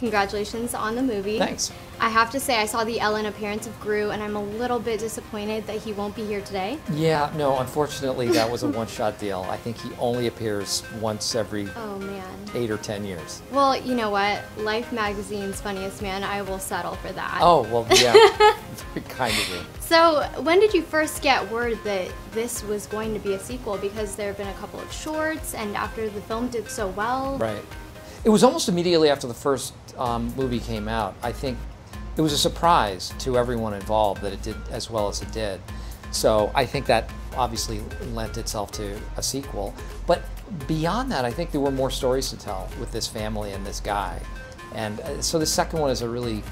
congratulations on the movie. Thanks. I have to say, I saw the Ellen appearance of Gru, and I'm a little bit disappointed that he won't be here today. Yeah, no, unfortunately, that was a one-shot deal. I think he only appears once every 8 or 10 years. Well, you know what? Life Magazine's Funniest Man, I will settle for that. Oh, well, yeah, very kind of you. So, when did you first get word that this was going to be a sequel? Because there have been a couple of shorts, and after the film did so well. Right. It was almost immediately after the first movie came out. I think it was a surprise to everyone involved that it did as well as it did. So I think that obviously lent itself to a sequel. But beyond that, I think there were more stories to tell with this family and this guy. And so the second one is a really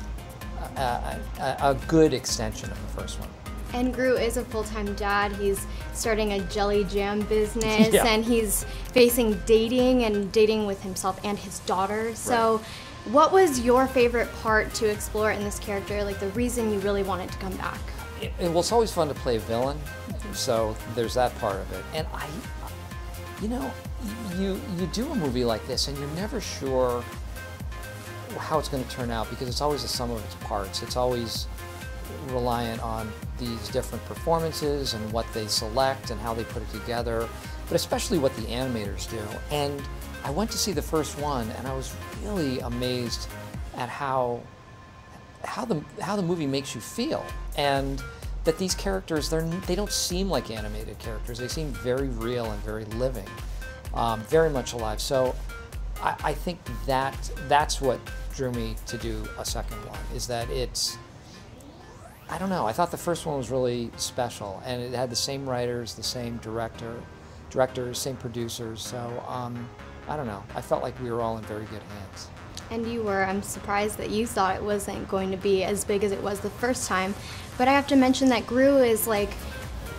a good extension of the first one. And Gru is a full-time dad. He's starting a jelly jam business, Yeah. and he's facing dating with himself and his daughter. So Right. what was your favorite part to explore in this character, like the reason you really wanted to come back? Well, it's always fun to play a villain, so there's that part of it. And you do a movie like this and you're never sure how it's going to turn out because it's always the sum of its parts. It's always reliant on these different performances and what they select and how they put it together, but especially what the animators do. And I went to see the first one and I was really amazed at how the movie makes you feel, and that these characters, they don't seem like animated characters. They seem very real and very living, very much alive. So I think that's what drew me to do a second one, is that I don't know, I thought the first one was really special, and it had the same writers, the same directors, same producers, so I don't know, I felt like we were all in very good hands. And you were. I'm surprised that you thought it wasn't going to be as big as it was the first time. But I have to mention that Gru is like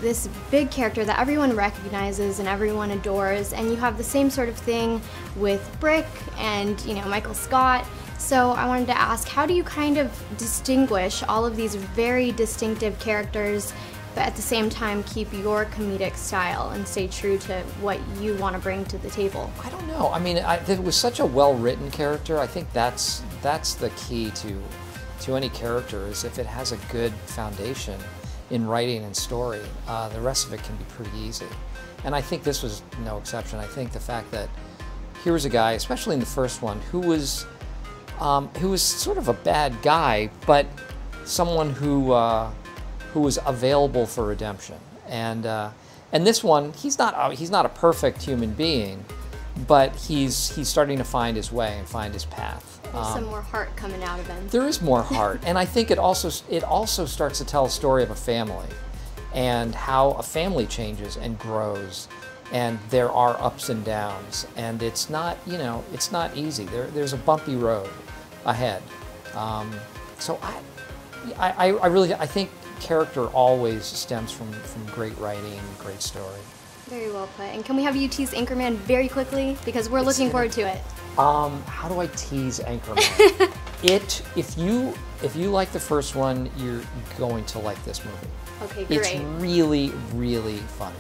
this big character that everyone recognizes and everyone adores, and you have the same sort of thing with Brick and, you know, Michael Scott. So I wanted to ask, how do you kind of distinguish all of these very distinctive characters, but at the same time keep your comedic style and stay true to what you want to bring to the table? I don't know. I mean, it was such a well-written character. I think that's the key to any character, is if it has a good foundation in writing and story, the rest of it can be pretty easy. And I think this was no exception. I think the fact that here was a guy, especially in the first one, who was sort of a bad guy, but someone who was available for redemption. And this one, he's not a perfect human being, but he's starting to find his way and find his path. There's some more heart coming out of him. There is more heart, and I think it also starts to tell a story of a family, and how a family changes and grows, and there are ups and downs, and it's not, you know, it's not easy. There's a bumpy road ahead. So I think character always stems from great writing and great story. Very well put. And can we have you tease Anchorman very quickly? Because we're looking forward to it. How do I tease Anchorman? If you like the first one, you're going to like this movie. Okay, great. It's really, really funny.